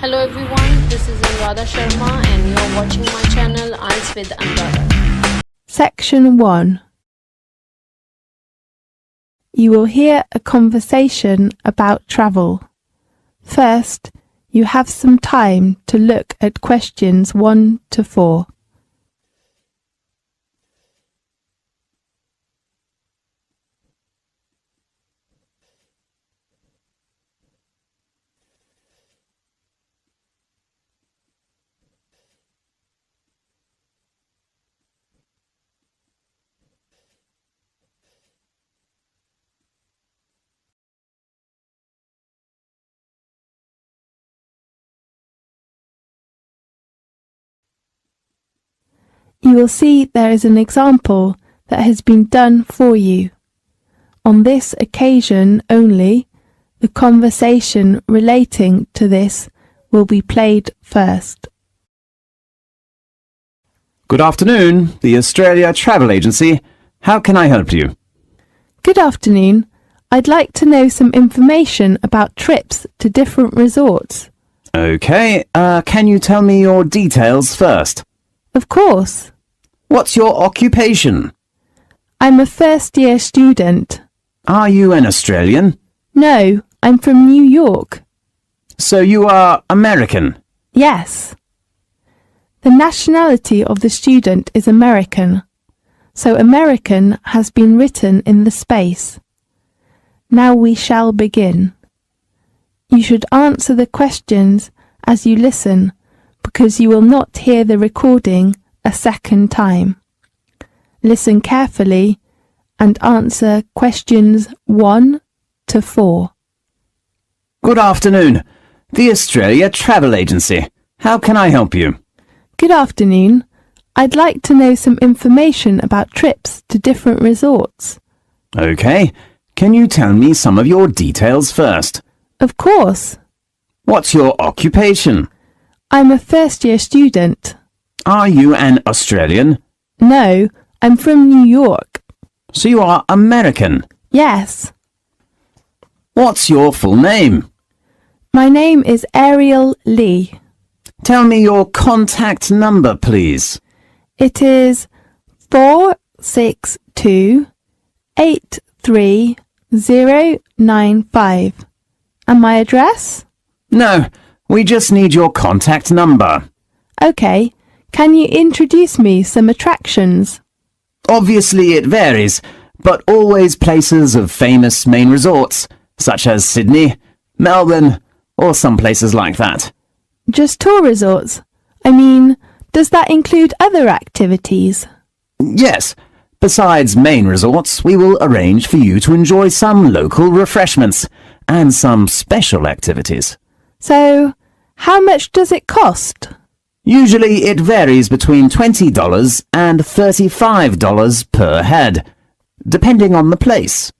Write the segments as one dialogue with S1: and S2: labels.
S1: Hello everyone, this is ANURADHA Sharma and you are watching my channel IELTS with ANURADHA.
S2: Section 1. You will hear a conversation about travel. First, you have some time to look at questions 1 to 4. You will see there is an example that has been done for you. On this occasion only, the conversation relating to this will be played first.
S3: Good afternoon, the Australia Travel Agency. How can I help you?
S2: Good afternoon. I'd like to know some information about trips to different resorts.
S3: Okay, can you tell me your details first?
S2: Of course.
S3: What's your occupation?
S2: I'm a first-year student.
S3: Are you an Australian?
S2: No, I'm from New York.
S3: So you are American?
S2: Yes. The nationality of the student is American, so American has been written in the space. Now we shall begin. You should answer the questions as you listen, because you will not hear the recording a second time. Listen carefully and answer questions 1 to 4.
S3: Good afternoon, the Australia Travel Agency. How can I help you?
S2: Good afternoon. I'd like to know some information about trips to different resorts.
S3: Okay, can you tell me some of your details first?
S2: Of course.
S3: What's your occupation?
S2: I'm a first-year student.
S3: Are you an Australian?
S2: No, I'm from New York.
S3: So you are American?
S2: Yes.
S3: What's your full name?
S2: My name is Ariel Lee.
S3: Tell me your contact number, please.
S2: It is 462-83095. And my address?
S3: No, we just need your contact number.
S2: Okay. Can you introduce me some attractions?
S3: Obviously it varies, but always places of famous main resorts, such as Sydney, Melbourne, or some places like that.
S2: Just tour resorts? I mean, does that include other activities?
S3: Yes. Besides main resorts, we will arrange for you to enjoy some local refreshments and some special activities.
S2: So, how much does it cost?
S3: Usually it varies between $20 and $35 per head, depending on the place.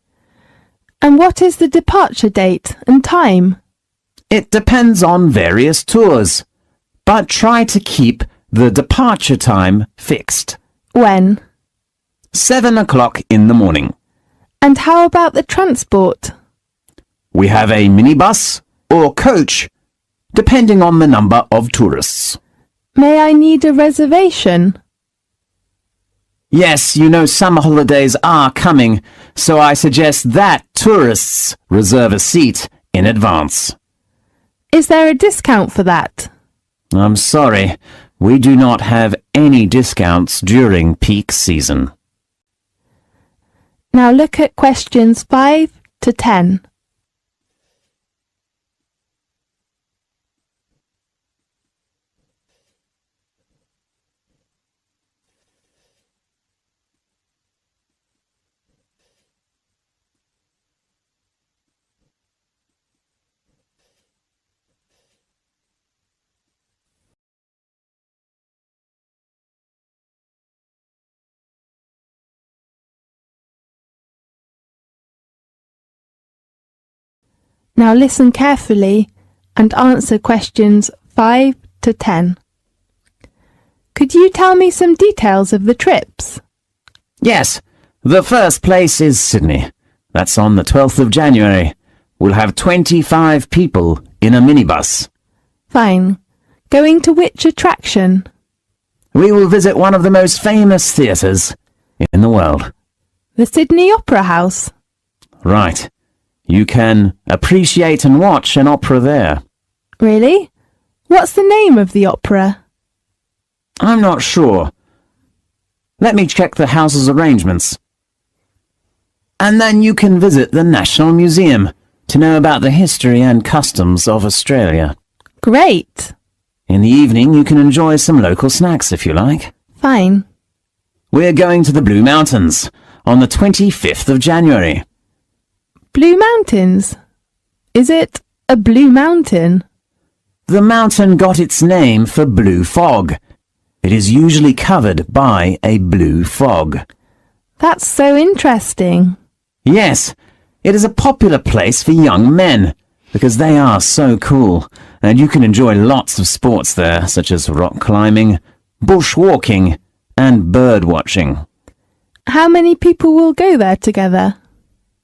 S2: And what is the departure date and time?
S3: It depends on various tours, but try to keep the departure time fixed.
S2: When?
S3: 7 o'clock in the morning.
S2: And how about the transport?
S3: We have a minibus or coach, depending on the number of tourists.
S2: May I need a reservation?
S3: Yes, you know summer holidays are coming, so I suggest that tourists reserve a seat in advance.
S2: Is there a discount for that?
S3: I'm sorry, we do not have any discounts during peak season.
S2: Now look at questions 5 to 10. Now listen carefully and answer questions 5 to 10. Could you tell me some details of the trips?
S3: Yes, the first place is Sydney. That's on the 12th of January. We'll have 25 people in a minibus.
S2: Fine. Going to which attraction?
S3: We will visit one of the most famous theatres in the world.
S2: The Sydney Opera House.
S3: Right. You can appreciate and watch an opera there.
S2: Really? What's the name of the opera?
S3: I'm not sure. Let me check the house's arrangements. And then you can visit the National Museum to know about the history and customs of Australia.
S2: Great.
S3: In the evening, you can enjoy some local snacks if you like.
S2: Fine.
S3: We're going to the Blue Mountains on the 25th of January.
S2: Blue Mountains? Is it a blue mountain?
S3: The mountain got its name for blue fog. It is usually covered by a blue fog.
S2: That's so interesting.
S3: Yes, it is a popular place for young men because they are so cool, and you can enjoy lots of sports there, such as rock climbing, bushwalking, and bird watching.
S2: How many people will go there together?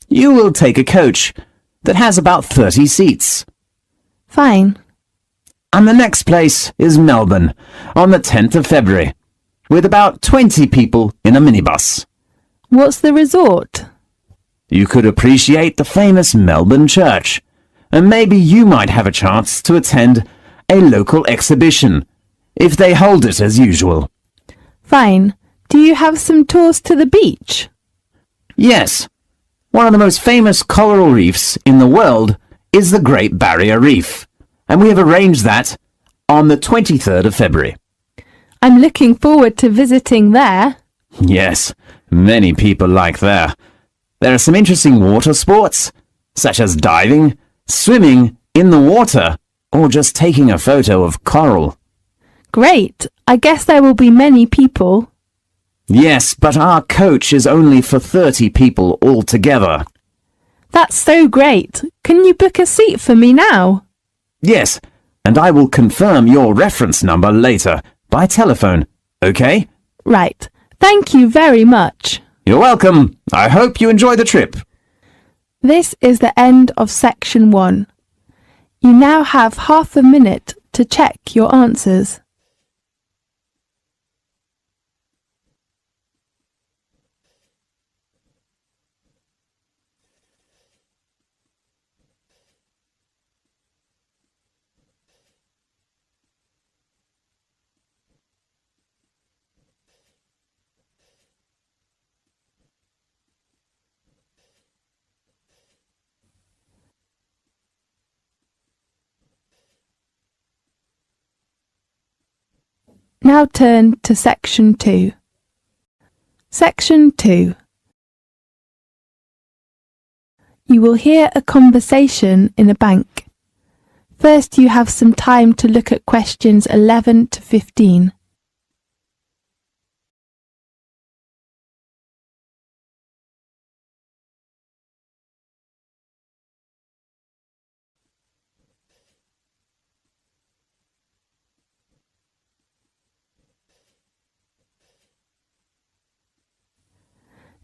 S3: You will take a coach that has about 30 seats.
S2: Fine.
S3: And the next place is Melbourne on the 10th of February, with about 20 people in a minibus.
S2: What's the resort?
S3: You could appreciate the famous Melbourne Church, and maybe you might have a chance to attend a local exhibition, if they hold it as usual.
S2: Fine. Do you have some tours to the beach?
S3: Yes. One of the most famous coral reefs in the world is the Great Barrier Reef, and we have arranged that on the 23rd of February.
S2: I'm looking forward to visiting there.
S3: Yes, many people like there. There are some interesting water sports, such as diving, swimming in the water, or just taking a photo of coral.
S2: Great. I guess there will be many people.
S3: Yes, but our coach is only for 30 people altogether.
S2: That's so great. Can you book a seat for me now?
S3: Yes, and I will confirm your reference number later by telephone, okay?
S2: Right. Thank you very much.
S3: You're welcome. I hope you enjoy the trip.
S2: This is the end of section 1. You now have half a minute to check your answers. Now turn to section 2. Section 2. You will hear a conversation in a bank. First, you have some time to look at questions 11 to 15.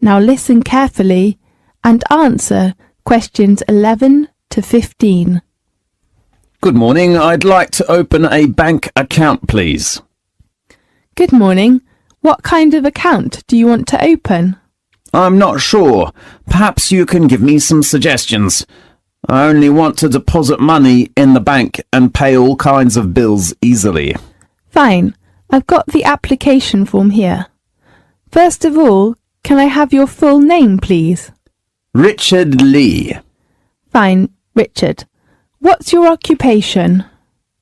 S2: Now listen carefully and answer questions 11 to 15.
S3: Good morning. I'd like to open a bank account, please.
S2: Good morning. What kind of account do you want to open?
S3: I'm not sure. Perhaps you can give me some suggestions. I only want to deposit money in the bank and pay all kinds of bills easily.
S2: Fine. I've got the application form here. First of all, can I have your full name, please?
S3: Richard Lee.
S2: Fine, Richard. What's your occupation?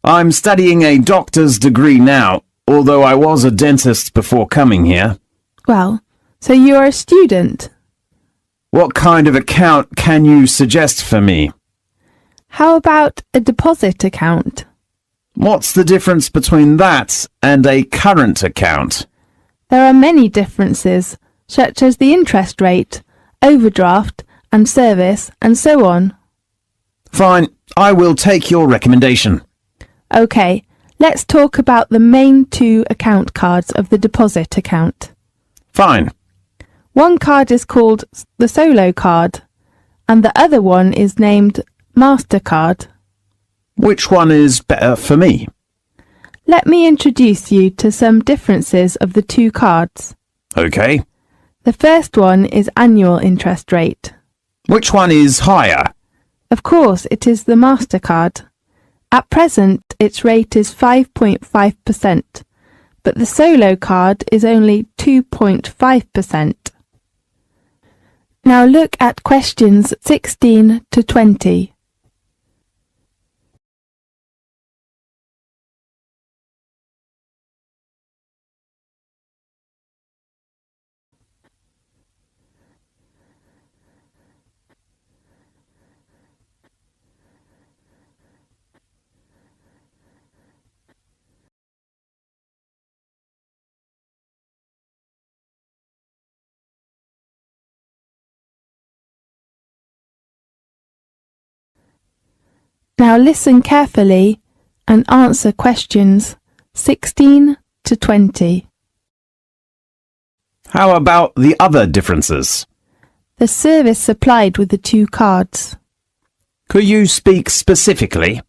S3: I'm studying a doctor's degree now, although I was a dentist before coming here.
S2: Well, so you are a student.
S3: What kind of account can you suggest for me?
S2: How about a deposit account?
S3: What's the difference between that and a current account?
S2: There are many differences, such as the interest rate, overdraft and service, and so on.
S3: Fine, I will take your recommendation.
S2: OK, let's talk about the main two account cards of the deposit account.
S3: Fine.
S2: One card is called the Solo card, and the other one is named MasterCard.
S3: Which one is better for me?
S2: Let me introduce you to some differences of the two cards.
S3: Okay.
S2: The first one is annual interest rate.
S3: Which one is higher?
S2: Of course, it is the MasterCard. At present, its rate is 5.5%, but the Solo card is only 2.5%. Now look at questions 16 to 20. Now listen carefully and answer questions 16 to 20.
S3: How about the other differences?
S2: The service supplied with the two cards.
S3: Could you speak specifically?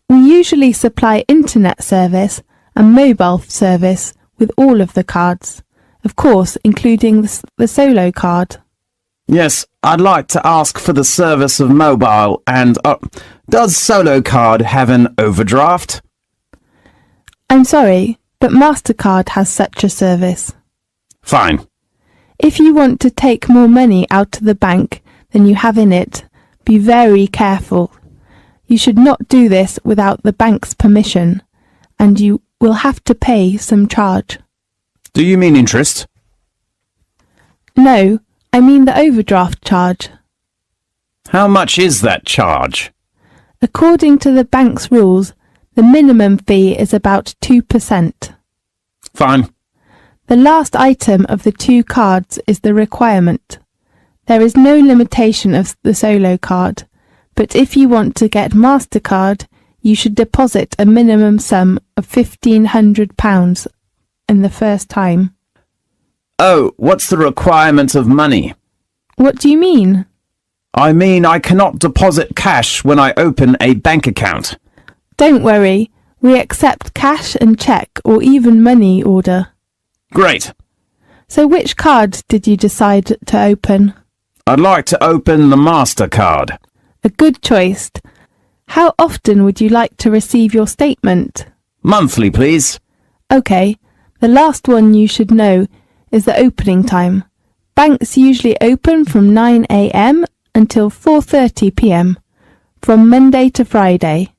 S2: We usually supply internet service and mobile service with all of the cards, of course including the Solo card.
S3: Yes, I'd like to ask for the service of mobile and... does Solo card have an overdraft?
S2: I'm sorry, but MasterCard has such a service.
S3: Fine.
S2: If you want to take more money out of the bank than you have in it, be very careful. You should not do this without the bank's permission, and you will have to pay some charge.
S3: Do you mean interest?
S2: No, I mean the overdraft charge.
S3: How much is that charge?
S2: According to the bank's rules, the minimum fee is about 2%.
S3: Fine.
S2: The last item of the two cards is the requirement. There is no limitation of the Solo card, but if you want to get MasterCard, you should deposit a minimum sum of £1,500 in the first time.
S3: Oh, what's the requirement of money?
S2: What do you mean?
S3: I mean I cannot deposit cash when I open a bank account.
S2: Don't worry, we accept cash and cheque or even money order.
S3: Great.
S2: So which card did you decide to open?
S3: I'd like to open the MasterCard.
S2: A good choice. How often would you like to receive your statement?
S3: Monthly, please.
S2: OK, the last one you should know is the opening time. Banks usually open from 9 a.m. until 4:30 p.m. from Monday to Friday,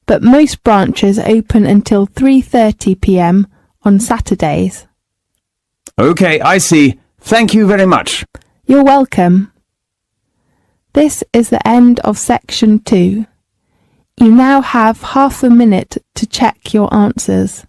S2: but most branches open until 3:30 p.m. on Saturdays.
S3: OK, I see. Thank you very much.
S2: You're welcome. This is the end of section 2. You now have half a minute to check your answers.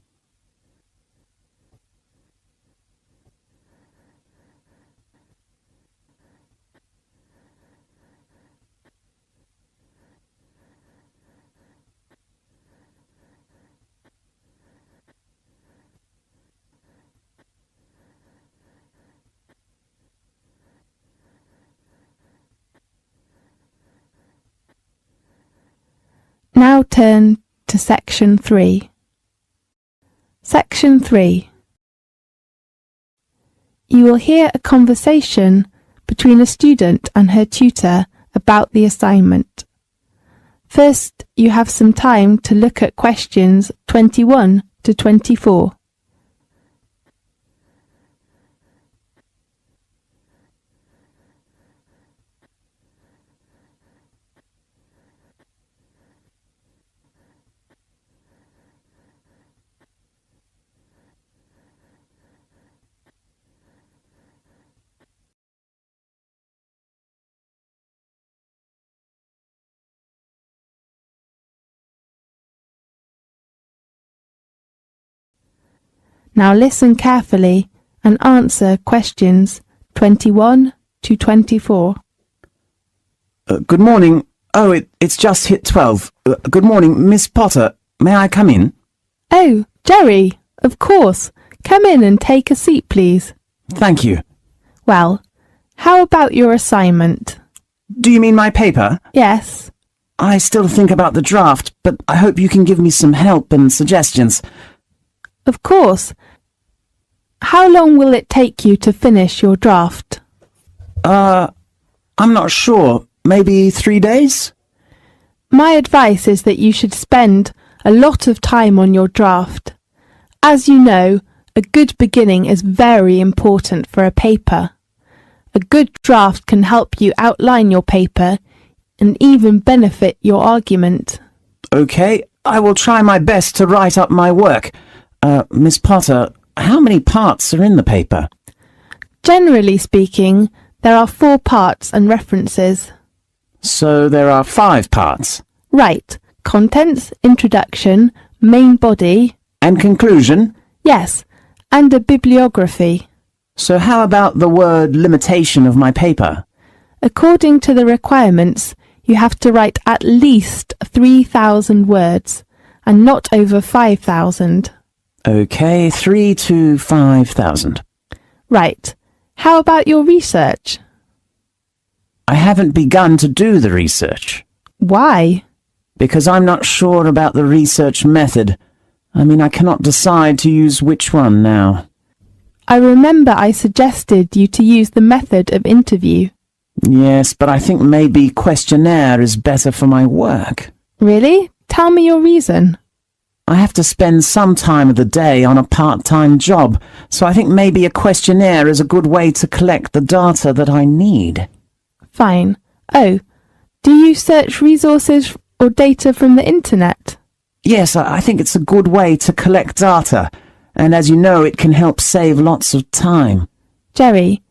S2: Now turn to section 3. Section 3. You will hear a conversation between a student and her tutor about the assignment. First, you have some time to look at questions 21 to 24. Now listen carefully and answer questions 21 to 24.
S3: Good morning. Oh, it's just hit 12. Good morning, Miss Potter. May I come in?
S2: Oh, Jerry, of course. Come in and take a seat, please.
S3: Thank you.
S2: Well, how about your assignment?
S3: Do you mean my paper?
S2: Yes.
S3: I still think about the draft, but I hope you can give me some help and suggestions.
S2: Of course. How long will it take you to finish your draft?
S3: I'm not sure. Maybe 3 days?
S2: My advice is that you should spend a lot of time on your draft. As you know, a good beginning is very important for a paper. A good draft can help you outline your paper and even benefit your argument.
S3: Okay, I will try my best to write up my work. Miss Potter, how many parts are in the paper?
S2: Generally speaking, there are 4 parts and references.
S3: So there are 5 parts.
S2: Right. Contents, introduction, main body.
S3: And conclusion?
S2: Yes, and a bibliography.
S3: So how about the word limitation of my paper?
S2: According to the requirements, you have to write at least 3,000 words and not over 5,000.
S3: Okay, 3 to 5,000.
S2: Right. How about your research?
S3: I haven't begun to do the research.
S2: Why?
S3: Because I'm not sure about the research method. I cannot decide to use which one now.
S2: I remember I suggested you to use the method of interview.
S3: Yes, but I think maybe questionnaire is better for my work.
S2: Really? Tell me your reason.
S3: I have to spend some time of the day on a part-time job, so I think maybe a questionnaire is a good way to collect the data that I need.
S2: Fine. Oh, do you search resources or data from the internet?
S3: Yes, I think it's a good way to collect data, and as you know, it can help save lots of time.
S2: Jerry,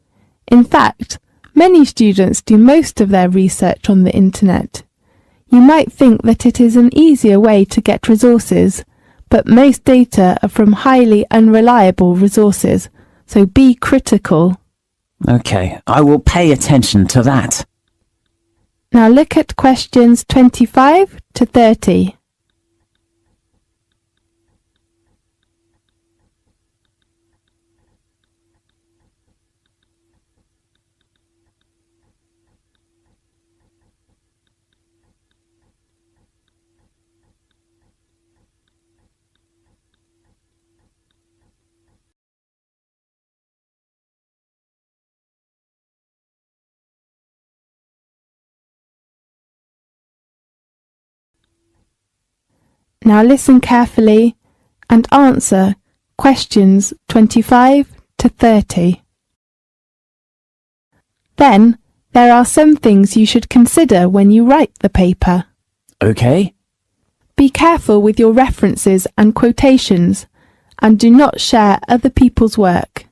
S2: in fact, many students do most of their research on the internet. You might think that it is an easier way to get resources, but most data are from highly unreliable resources, so be critical.
S3: Okay, I will pay attention to that.
S2: Now look at questions 25 to 30. Now listen carefully and answer questions 25 to 30. Then, there are some things you should consider when you write the paper.
S3: Okay.
S2: Be careful with your references and quotations, and do not share other people's work.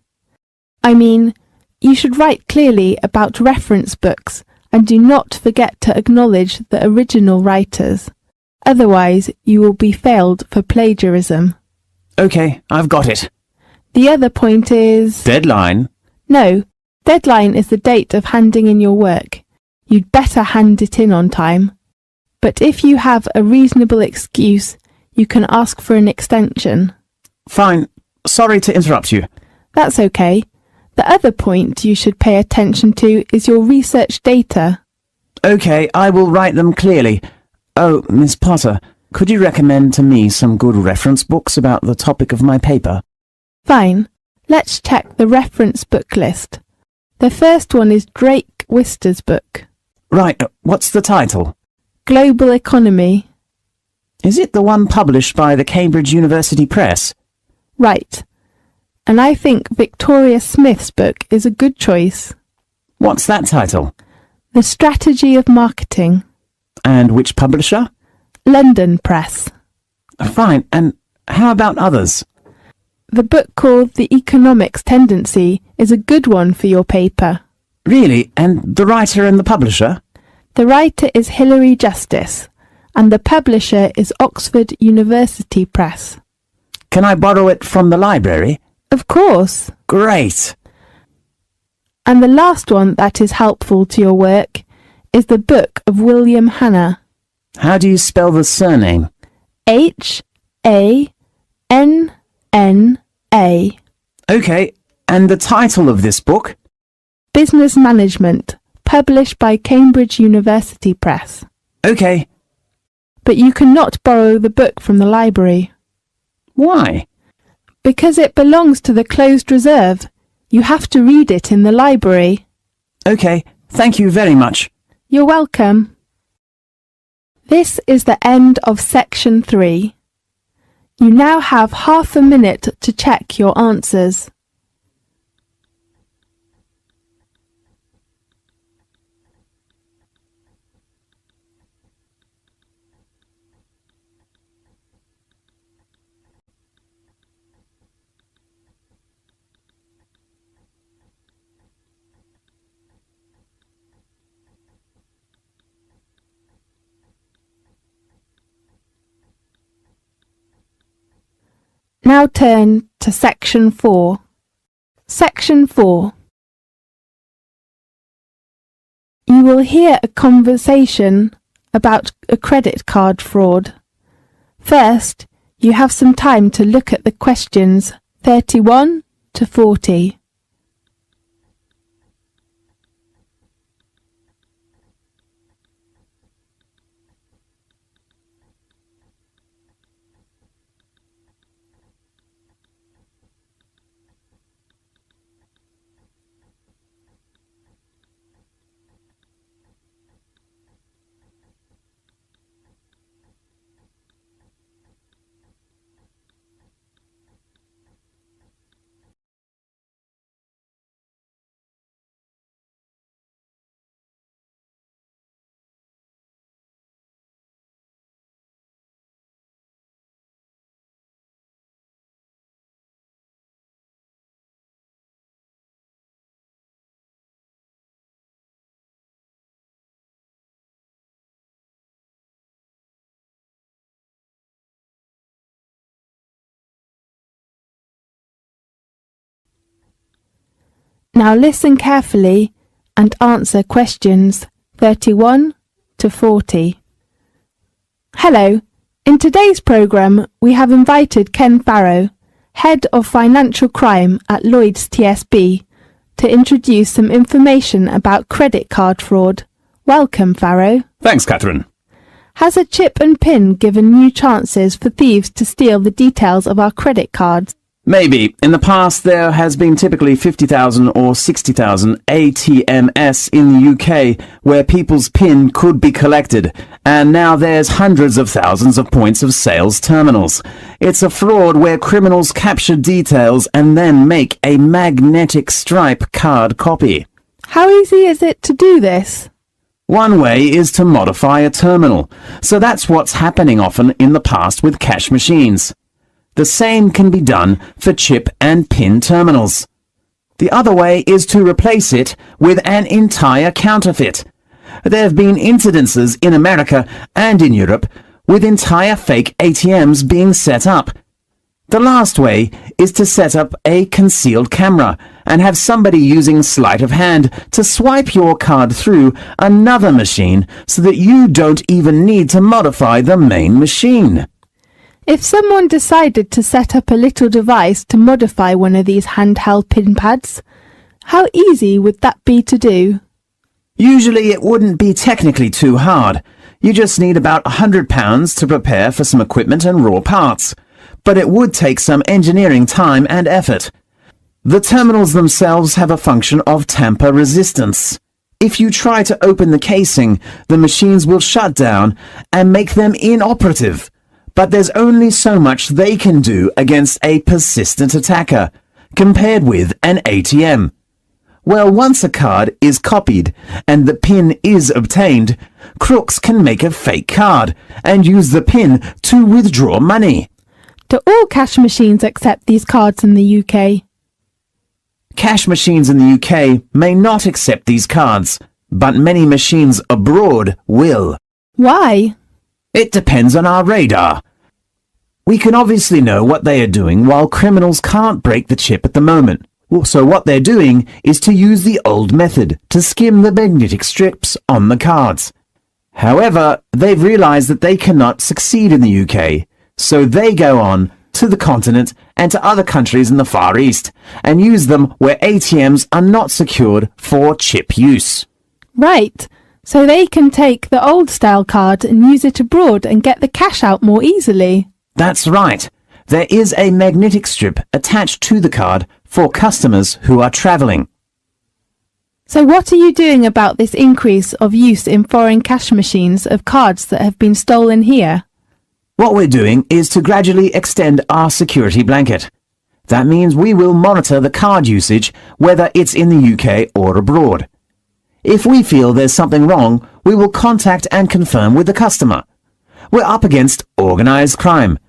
S2: You should write clearly about reference books, and do not forget to acknowledge the original writers. Otherwise, you will be failed for plagiarism.
S3: Okay, I've got it.
S2: The other point is...
S3: Deadline?
S2: No, deadline is the date of handing in your work. You'd better hand it in on time. But if you have a reasonable excuse, you can ask for an extension.
S3: Fine. Sorry to interrupt you.
S2: That's okay. The other point you should pay attention to is your research data.
S3: Okay, I will write them clearly. Oh, Miss Potter, could you recommend to me some good reference books about the topic of my paper?
S2: Fine. Let's check the reference book list. The first one is Drake Wister's book.
S3: Right, what's the title?
S2: Global Economy.
S3: Is it the one published by the Cambridge University Press?
S2: Right. And I think Victoria Smith's book is a good choice.
S3: What's that title?
S2: The Strategy of Marketing.
S3: And which publisher?
S2: London Press.
S3: Fine, and how about others?
S2: The book called The Economics Tendency is a good one for your paper.
S3: Really? And the writer and the publisher?
S2: The writer is Hilary Justice, and the publisher is Oxford University Press.
S3: Can I borrow it from the library?
S2: Of course.
S3: Great.
S2: And the last one that is helpful to your work is the book of William Hanna.
S3: How do you spell the surname?
S2: Hanna.
S3: Okay, and the title of this book?
S2: Business Management, published by Cambridge University Press.
S3: Okay,
S2: but you cannot borrow the book from the library.
S3: Why?
S2: Because it belongs to the closed reserve. You have to read it in the library.
S3: OK, thank you very much.
S2: You're welcome. This is the end of section 3. You now have half a minute to check your answers. Now turn to section 4. Section 4. You will hear a conversation about a credit card fraud. First, you have some time to look at the questions 31 to 40. Now listen carefully and answer questions 31 to 40. Hello. In today's programme, we have invited Ken Farrow, Head of Financial Crime at Lloyds TSB, to introduce some information about credit card fraud. Welcome, Farrow.
S3: Thanks, Catherine.
S2: Has a chip and PIN given new chances for thieves to steal the details of our credit cards?
S3: Maybe. In the past, there has been typically 50,000 or 60,000 ATMs in the UK where people's PIN could be collected, and now there's hundreds of thousands of points of sales terminals. It's a fraud where criminals capture details and then make a magnetic stripe card copy.
S2: How easy is it to do this?
S3: One way is to modify a terminal, so that's what's happening often in the past with cash machines. The same can be done for chip and PIN terminals. The other way is to replace it with an entire counterfeit. There have been incidences in America and in Europe with entire fake ATMs being set up. The last way is to set up a concealed camera and have somebody using sleight of hand to swipe your card through another machine so that you don't even need to modify the main machine.
S2: If someone decided to set up a little device to modify one of these handheld PIN pads, how easy would that be to do?
S3: Usually it wouldn't be technically too hard. You just need about £100 to prepare for some equipment and raw parts. But it would take some engineering time and effort. The terminals themselves have a function of tamper resistance. If you try to open the casing, the machines will shut down and make them inoperative. But there's only so much they can do against a persistent attacker, compared with an ATM. Well, once a card is copied and the PIN is obtained, crooks can make a fake card and use the PIN to withdraw money.
S2: Do all cash machines accept these cards in the UK?
S3: Cash machines in the UK may not accept these cards, but many machines abroad will.
S2: Why?
S3: It depends on our radar. We can obviously know what they are doing while criminals can't break the chip at the moment. So what they're doing is to use the old method to skim the magnetic strips on the cards. However, they've realized that they cannot succeed in the UK, so they go on to the continent and to other countries in the Far East and use them where ATMs are not secured for chip use.
S2: Right. So they can take the old style card and use it abroad and get the cash out more easily.
S3: That's right. There is a magnetic strip attached to the card for customers who are travelling.
S2: So what are you doing about this increase of use in foreign cash machines of cards that have been stolen here?
S3: What we're doing is to gradually extend our security blanket. That means we will monitor the card usage, whether it's in the UK or abroad. If we feel there's something wrong, we will contact and confirm with the customer. We're up against organised crime,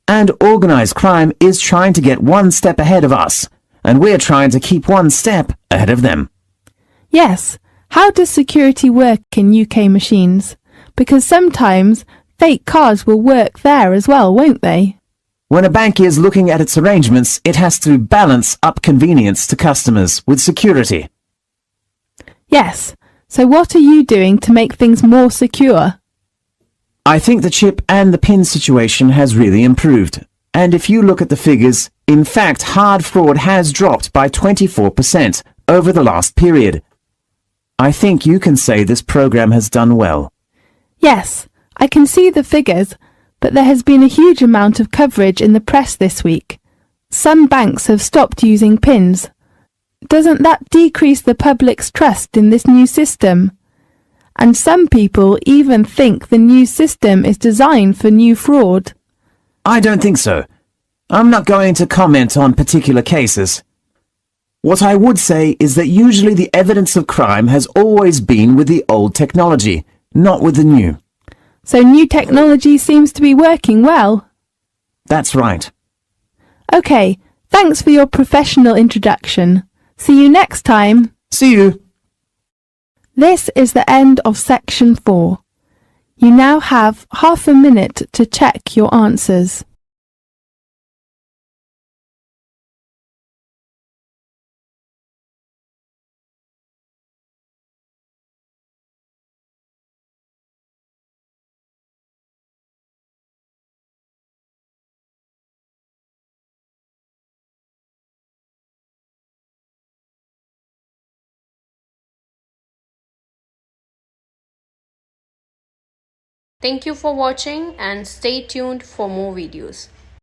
S3: and organised crime is trying to get one step ahead of us, and we're trying to keep one step ahead of them.
S2: Yes. How does security work in UK machines? Because sometimes fake cards will work there as well, won't they?
S3: When a bank is looking at its arrangements, it has to balance up convenience to customers with security.
S2: Yes. So what are you doing to make things more secure?
S3: I think the chip and the pin situation has really improved. And if you look at the figures, in fact, hard fraud has dropped by 24% over the last period. I think you can say this program has done well.
S2: Yes, I can see the figures, but there has been a huge amount of coverage in the press this week. Some banks have stopped using pins. Doesn't that decrease the public's trust in this new system? And some people even think the new system is designed for new fraud.
S3: I don't think so. I'm not going to comment on particular cases. What I would say is that usually the evidence of crime has always been with the old technology, not with the new.
S2: So new technology seems to be working well.
S3: That's right.
S2: Okay, thanks for your professional introduction. See you next time.
S3: See you.
S2: This is the end of section 4. You now have half a minute to check your answers.
S1: Thank you for watching and stay tuned for more videos.